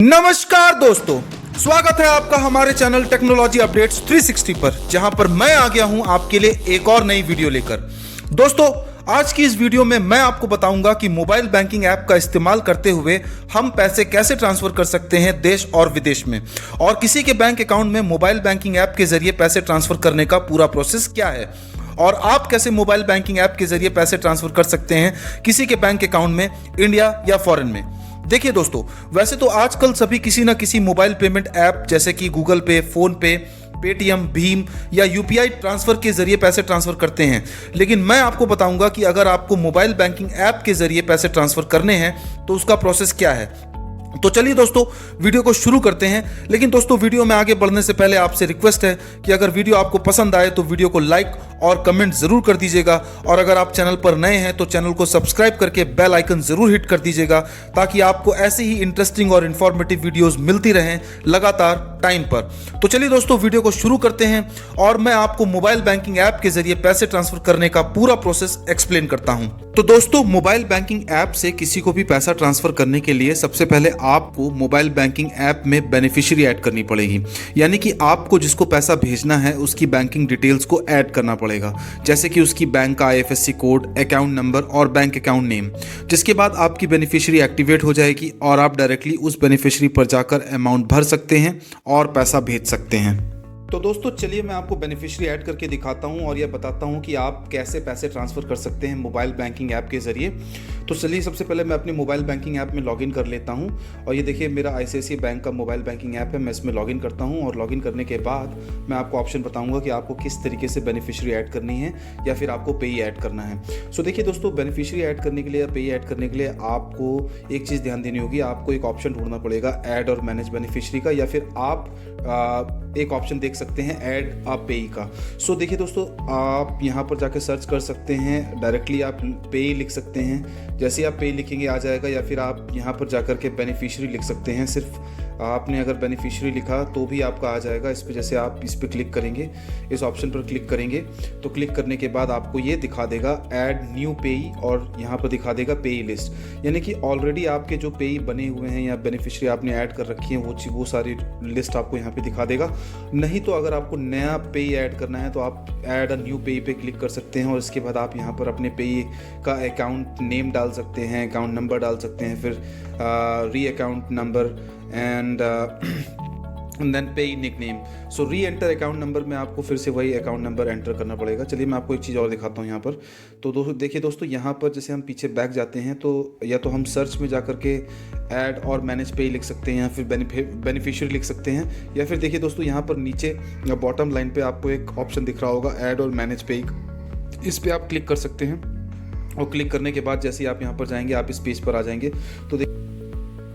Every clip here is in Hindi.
नमस्कार दोस्तों, स्वागत है आपका हमारे चैनल टेक्नोलॉजी अपडेट्स 360 पर, जहां पर मैं आ गया हूं आपके लिए एक और नई वीडियो लेकर। दोस्तों, आज की इस वीडियो में मैं आपको बताऊंगा कि मोबाइल बैंकिंग ऐप का इस्तेमाल करते हुए हम पैसे कैसे ट्रांसफर कर सकते हैं देश और विदेश में, और किसी के बैंक अकाउंट में मोबाइल बैंकिंग ऐप के जरिए पैसे ट्रांसफर करने का पूरा प्रोसेस क्या है, और आप कैसे मोबाइल बैंकिंग ऐप के जरिए पैसे ट्रांसफर कर सकते हैं किसी के बैंक अकाउंट में, इंडिया या फॉरेन में। देखिए दोस्तों, वैसे तो आजकल सभी किसी ना किसी मोबाइल पेमेंट ऐप जैसे कि गूगल पे, फोन पे, पेटीएम, भीम या यूपीआई ट्रांसफर के जरिए पैसे ट्रांसफर करते हैं, लेकिन मैं आपको बताऊंगा कि अगर आपको मोबाइल बैंकिंग ऐप के जरिए पैसे ट्रांसफर करने हैं तो उसका प्रोसेस क्या है। तो चलिए दोस्तों, वीडियो को शुरू करते हैं। लेकिन दोस्तों, वीडियो में आगे बढ़ने से पहले आपसे रिक्वेस्ट है कि अगर वीडियो आपको पसंद आए तो वीडियो को लाइक और कमेंट जरूर कर दीजिएगा, और अगर आप चैनल पर नए हैं तो चैनल को सब्सक्राइब करके बेल आइकन जरूर हिट कर दीजिएगा, ताकि आपको ऐसे ही इंटरेस्टिंग और इंफॉर्मेटिव वीडियोस मिलती रहें लगातार टाइम पर। तो चलिए दोस्तों, वीडियो को शुरू करते हैं और मैं आपको मोबाइल बैंकिंग ऐप के जरिए पैसे ट्रांसफर करने का पूरा प्रोसेस एक्सप्लेन करता हूं। तो दोस्तों, मोबाइल बैंकिंग ऐप से किसी को भी पैसा ट्रांसफर करने के लिए सबसे पहले आपको मोबाइल बैंकिंग ऐप में बेनिफिशियरी ऐड करनी पड़ेगी, यानी कि आपको जिसको पैसा भेजना है उसकी बैंकिंग डिटेल्स को ऐड करना पड़ेगा, जैसे कि उसकी बैंक का आईएफएससी कोड, अकाउंट नंबर और बैंक अकाउंट नेम। जिसके बाद आपकी बेनिफिशियरी एक्टिवेट हो जाएगी और आप डायरेक्टली उस बेनिफिशियरी पर जाकर अमाउंट भर सकते हैं और पैसा भेज सकते हैं। तो दोस्तों, चलिए मैं आपको बेनिफिशियरी ऐड करके दिखाता हूं और यह बताता हूं कि आप कैसे पैसे ट्रांसफ़र कर सकते हैं मोबाइल बैंकिंग ऐप के ज़रिए। तो चलिए, सबसे पहले मैं अपनी मोबाइल बैंकिंग ऐप में लॉगिन कर लेता हूं, और ये देखिए मेरा आईसीआईसीआई बैंक का मोबाइल बैंकिंग ऐप है। मैं इसमें लॉगिन करता हूं, और लॉगिन करने के बाद मैं आपको ऑप्शन बताऊंगा कि आपको किस तरीके से बेनिफिशियरी ऐड करनी है या फिर आपको पे ऐड करना है। सो देखिए दोस्तों, बेनिफिशियरी ऐड करने के लिए या पे ऐड करने के लिए आपको एक चीज़ ध्यान देनी होगी। आपको एक ऑप्शन ढूंढना पड़ेगा ऐड और मैनेज बेनिफिशियरी का, या फिर आप एक ऑप्शन देख सकते हैं ऐड अ पेई का। सो देखिए दोस्तों, आप यहाँ पर जाकर सर्च कर सकते हैं, डायरेक्टली आप पेई लिख सकते हैं। जैसे आप पेई लिखेंगे आ जाएगा, या फिर आप यहाँ पर जाकर के बेनिफिशियरी लिख सकते हैं। सिर्फ आपने अगर बेनिफिशियरी लिखा तो भी आपका आ जाएगा। इस पर जैसे आप इस पर क्लिक करेंगे, इस ऑप्शन पर क्लिक करेंगे, तो क्लिक करने के बाद आपको ये दिखा देगा ऐड न्यू पेई, और यहाँ पर दिखा देगा पेई लिस्ट, यानी कि ऑलरेडी आपके जो पेई बने हुए हैं या बेनिफिशियरी आपने ऐड कर रखी है वो सारी लिस्ट आपको यहाँ पे दिखा देगा। नहीं तो अगर आपको नया पेई ऐड करना है तो आप ऐड अ न्यू पेई पे क्लिक कर सकते हैं, और इसके बाद आप यहाँ पर अपने पेई का अकाउंट नेम डाल सकते हैं, अकाउंट नंबर डाल सकते हैं, फिर री अकाउंट नंबर एंड देन पेई निकनेम। सो री एंटर अकाउंट नंबर में आपको फिर से वही अकाउंट नंबर एंटर करना पड़ेगा। चलिए मैं आपको एक चीज़ और दिखाता हूँ यहाँ पर। तो दोस्तों देखिए दोस्तों, यहाँ पर जैसे हम पीछे बैक जाते हैं तो या तो हम सर्च में जाकर के ऐड और मैनेज पेई लिख सकते हैं, या फिर बेनिफिशियरी लिख सकते हैं, या फिर देखिए दोस्तों यहाँ पर नीचे बॉटम लाइन पे आपको एक ऑप्शन दिख रहा होगा ऐड और मैनेज पेई, इस पर आप क्लिक कर सकते हैं। और क्लिक करने के बाद जैसे ही आप यहाँ पर जाएंगे, आप इस पेज पर आ जाएंगे।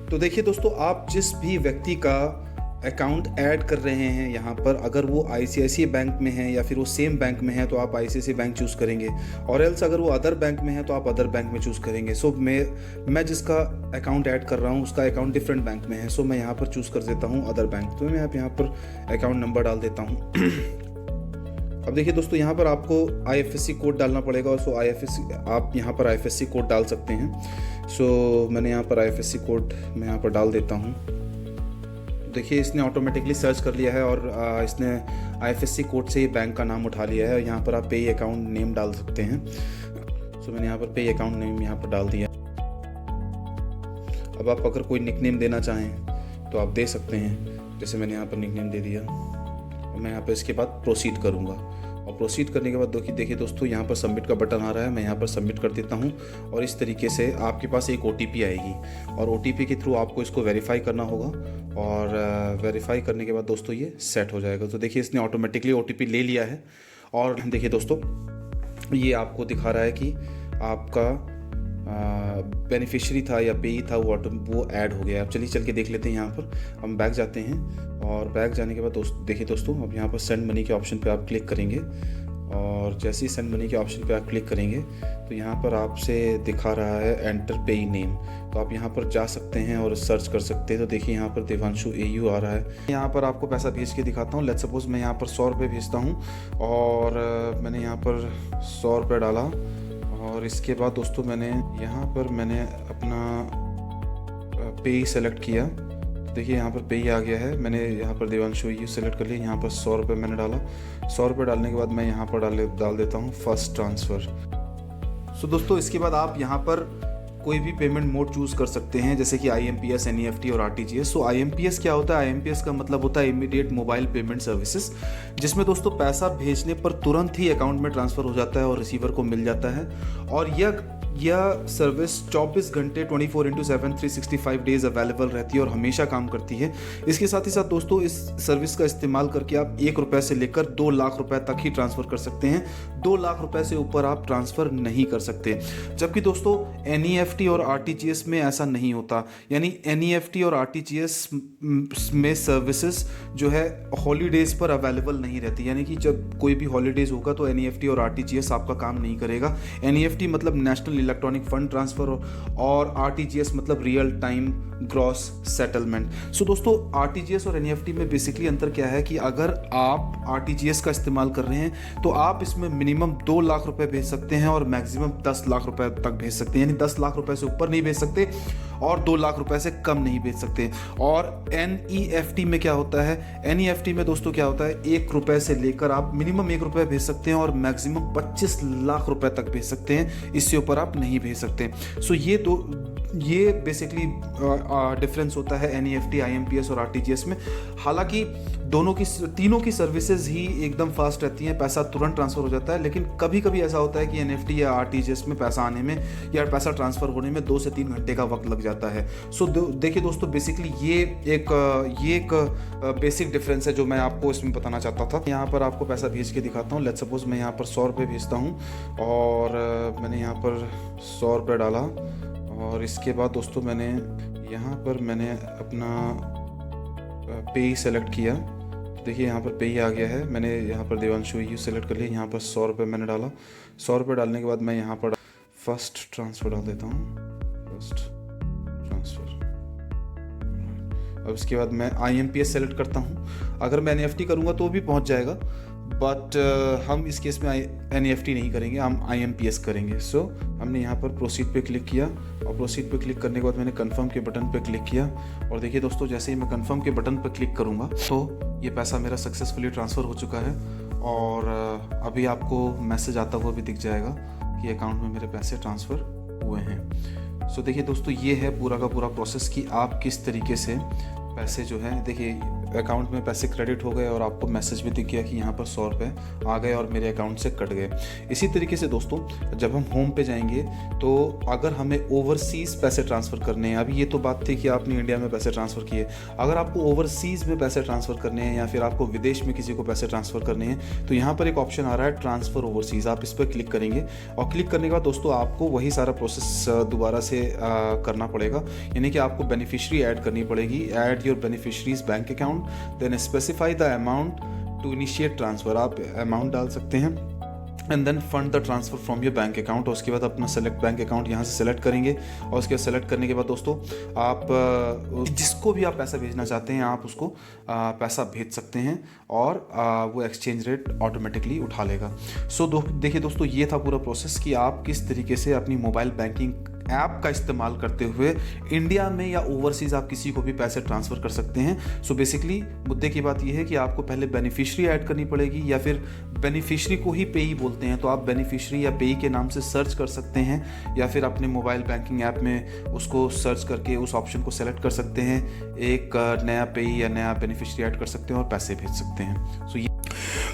तो देखिए दोस्तों, आप जिस भी व्यक्ति का अकाउंट ऐड कर रहे हैं यहाँ पर, अगर वो आईसीआईसीआई बैंक में है या फिर वो सेम बैंक में है तो आप आईसीआईसीआई बैंक चूज़ करेंगे, और एल्स अगर वो अदर बैंक में है तो आप अदर बैंक में चूज़ करेंगे। सो मैं जिसका अकाउंट ऐड कर रहा हूँ उसका अकाउंट डिफरेंट बैंक में है, सो मैं यहाँ पर चूज़ कर देता हूँ अदर बैंक। तो मैं यहाँ पर अकाउंट नंबर डाल देता हूँ। अब देखिए दोस्तों, यहाँ पर आपको आईएफएससी कोड डालना पड़ेगा। सो आप यहाँ पर आईएफएससी कोड डाल सकते हैं। सो मैंने यहाँ पर आईएफएससी कोड मैं यहाँ पर डाल देता हूँ। देखिए इसने ऑटोमेटिकली सर्च कर लिया है, और इसने आईएफएससी कोड से ही बैंक का नाम उठा लिया है। यहाँ पर आप पे अकाउंट नेम डाल सकते हैं। सो मैंने यहाँ पर पे अकाउंट नेम यहाँ पर डाल दिया। अब आप अगर कोई निकनेम देना चाहें तो आप दे सकते हैं, जैसे मैंने यहाँ पर निकनेम दे दिया। मैं यहाँ पर इसके बाद प्रोसीड करूँगा, और प्रोसीड करने के बाद देखिए दोस्तों, यहाँ पर सबमिट का बटन आ रहा है। मैं यहाँ पर सबमिट कर देता हूँ, और इस तरीके से आपके पास एक ओटीपी आएगी, और ओटीपी के थ्रू आपको इसको वेरीफाई करना होगा, और वेरीफाई करने के बाद दोस्तों ये सेट हो जाएगा। तो देखिए इसने ऑटोमेटिकली ओटीपी ले लिया है, और देखिए दोस्तों ये आपको दिखा रहा है कि आपका बेनिफिशियरी था या पेई था वो ऐड हो गया। अब चलिए चल के देख लेते हैं। यहाँ पर हम बैक जाते हैं, और बैक जाने के बाद देखिए दोस्तों, अब यहाँ पर सेंड मनी के ऑप्शन पे आप क्लिक करेंगे, और जैसे ही सेंड मनी के ऑप्शन पे आप क्लिक करेंगे तो यहाँ पर आपसे दिखा रहा है एंटर पेई नेम। तो आप यहाँ पर जा सकते हैं और सर्च कर सकते हैं। तो देखिए यहाँ पर देवांशु AU आ रहा है। यहाँ पर आपको पैसा भेज के दिखाता हूँ। लेट्स सपोज मैं यहाँ पर 100 रुपये भेजता हूँ, और मैंने यहाँ पर 100 रुपये डाला, और इसके बाद दोस्तों मैंने यहाँ पर अपना पे सेलेक्ट किया। देखिए यहाँ पर पे ही आ गया है। मैंने यहाँ पर देवांशु यू सेलेक्ट कर लिया। यहाँ पर 100 रुपये मैंने डाला। 100 रुपये डालने के बाद मैं यहाँ पर डाल देता हूँ फर्स्ट ट्रांसफ़र। सो दोस्तों इसके बाद आप यहाँ पर कोई भी पेमेंट मोड चूज़ कर सकते हैं, जैसे कि IMPS, NEFT और RTGS। सो IMPS क्या होता है? IMPS का मतलब होता है इमीडिएट मोबाइल पेमेंट सर्विसेज, जिसमें दोस्तों पैसा भेजने पर तुरंत ही अकाउंट में ट्रांसफ़र हो जाता है और रिसीवर को मिल जाता है। और यह सर्विस 24 घंटे 24/7 365 डेज अवेलेबल रहती है और हमेशा काम करती है। इसके साथ ही साथ दोस्तों इस सर्विस का इस्तेमाल करके आप 1 रुपये से लेकर 2 लाख रुपए तक ही ट्रांसफ़र कर सकते हैं। 2 लाख रुपए से ऊपर आप ट्रांसफ़र नहीं कर सकते। जबकि दोस्तों NEFT और RTGS में ऐसा नहीं होता। यानी NEFT और RTGS में सर्विसेज जो है हॉलीडेज़ पर अवेलेबल नहीं रहती। यानी कि जब कोई भी हॉलीडेज़ होगा तो NEFT और RTGS आपका काम नहीं करेगा। NEFT मतलब नेशनल इलेक्ट्रॉनिक फंड ट्रांसफर और RTGS मतलब रियल टाइम ग्रॉस सेटलमेंट। सो दोस्तों RTGS और NEFT में बेसिकली अंतर क्या है कि अगर आप RTGS का इस्तेमाल कर रहे हैं तो आप इसमें मिनिमम 2 लाख रुपए भेज सकते हैं और मैक्सिमम 10 लाख रुपए तक भेज सकते हैं। यानी 10 लाख रुपए से ऊपर नहीं भेज सकते और 2 लाख रुपए से कम नहीं भेज सकते। और NEFT में क्या होता है? NEFT में दोस्तों क्या होता है, 1 रुपए से लेकर आप मिनिमम 1 रुपये भेज सकते हैं और मैक्सिमम 25 लाख रुपए तक भेज सकते हैं। इससे ऊपर आप नहीं भेज सकते। सो ये बेसिकली डिफरेंस होता है NEFT, IMPS और RTGS में। हालांकि तीनों की सर्विसेज ही एकदम फास्ट रहती हैं, पैसा तुरंत ट्रांसफ़र हो जाता है। लेकिन कभी कभी ऐसा होता है कि NEFT या RTGS में पैसा आने में या पैसा ट्रांसफ़र होने में 2 से 3 घंटे का वक्त लग जाता है। सो देखिए दोस्तों बेसिकली ये एक बेसिक डिफरेंस है जो मैं आपको इसमें बताना चाहता था। यहाँ पर आपको पैसा भेज के दिखाता हूँ। लेट्स सपोज मैं यहाँ पर 100 रुपये भेजता हूँ और मैंने यहाँ पर 100 रुपये डाला और इसके बाद दोस्तों मैंने यहाँ पर अपना पे सेलेक्ट किया। देखिए यहाँ पर पे ही आ गया है। मैंने यहाँ पर देवांशु यू सेलेक्ट कर लिया। यहाँ पर 100 रुपये मैंने डाला। 100 रुपये डालने के बाद मैं यहाँ पर फर्स्ट ट्रांसफ़र डाल देता हूँ, फर्स्ट ट्रांसफ़र। अब इसके बाद मैं IMPS सेलेक्ट करता हूँ। अगर मैं NEFT करूँगा तो भी पहुँच जाएगा, बट हम इस केस में NEFT नहीं करेंगे, हम IMPS करेंगे। सो हमने यहाँ पर प्रोसीड पे क्लिक किया और प्रोसीड पे क्लिक करने के बाद मैंने कंफर्म के बटन पे क्लिक किया। और देखिए दोस्तों जैसे ही मैं कंफर्म के बटन पर क्लिक करूँगा तो ये पैसा मेरा सक्सेसफुली ट्रांसफ़र हो चुका है और अभी आपको मैसेज आता हुआ भी दिख जाएगा कि अकाउंट में मेरे पैसे ट्रांसफ़र हुए हैं। सो देखिए दोस्तों ये है पूरा का पूरा प्रोसेस कि आप किस तरीके से पैसे जो है, देखिए अकाउंट में पैसे क्रेडिट हो गए और आपको मैसेज भी दिख गया कि यहाँ पर 100 रुपये आ गए और मेरे अकाउंट से कट गए। इसी तरीके से दोस्तों जब हम होम पे जाएंगे तो अगर हमें ओवरसीज़ पैसे ट्रांसफ़र करने हैं, अभी ये तो बात थी कि आपने इंडिया में पैसे ट्रांसफ़र किए, अगर आपको ओवरसीज़ में पैसे ट्रांसफ़र करने हैं या फिर आपको विदेश में किसी को पैसे ट्रांसफ़र करने हैं तो यहाँ पर एक ऑप्शन आ रहा है ट्रांसफ़र ओवरसीज़। आप इस पर क्लिक करेंगे और क्लिक करने के बाद दोस्तों आपको वही सारा प्रोसेस दोबारा से करना पड़ेगा। यानी कि आपको बेनिफिशरी ऐड करनी पड़ेगी। Add your beneficiaries bank account, then specify the amount to initiate transfer. आप अमाउंट डाल सकते हैं and then fund the transfer from your bank account. और उसके बाद अपना सेलेक्ट बैंक अकाउंट यहाँ से सेलेक्ट करेंगे और उसके बाद सेलेक्ट करने के बाद दोस्तों आप जिसको भी आप पैसा भेजना चाहते हैं आप उसको पैसा भेज सकते हैं और वो एक्सचेंज रेट ऑटोमेटिकली उठा लेगा। सो देखिए दोस्तों ये था पूरा प्रोसेस कि आप किस तरीके से अपनी मोबाइल बैंकिंग ऐप का इस्तेमाल करते हुए इंडिया में या ओवरसीज़ आप किसी को भी पैसे ट्रांसफ़र कर सकते हैं। सो बेसिकली मुद्दे की बात यह है कि आपको पहले बेनिफिशरी ऐड करनी पड़ेगी या फिर बेनिफिशरी को ही पेई बोलते हैं तो आप बेनिफिशरी या पेई के नाम से सर्च कर सकते हैं या फिर अपने मोबाइल बैंकिंग ऐप में उसको सर्च करके उस ऑप्शन को सेलेक्ट कर सकते हैं, एक नया पेई या नया बेनिफिशरी ऐड कर सकते हैं और पैसे भेज सकते हैं। सो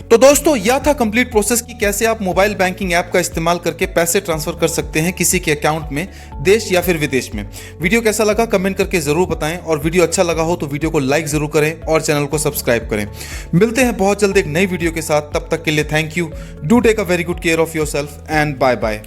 तो दोस्तों यह था कंप्लीट प्रोसेस कि कैसे आप मोबाइल बैंकिंग ऐप का इस्तेमाल करके पैसे ट्रांसफर कर सकते हैं किसी के अकाउंट में, देश या फिर विदेश में। वीडियो कैसा लगा कमेंट करके जरूर बताएं और वीडियो अच्छा लगा हो तो वीडियो को लाइक जरूर करें और चैनल को सब्सक्राइब करें। मिलते हैं बहुत जल्द एक नई वीडियो के साथ, तब तक के लिए thank you. Do take a very good care of yourself and bye bye.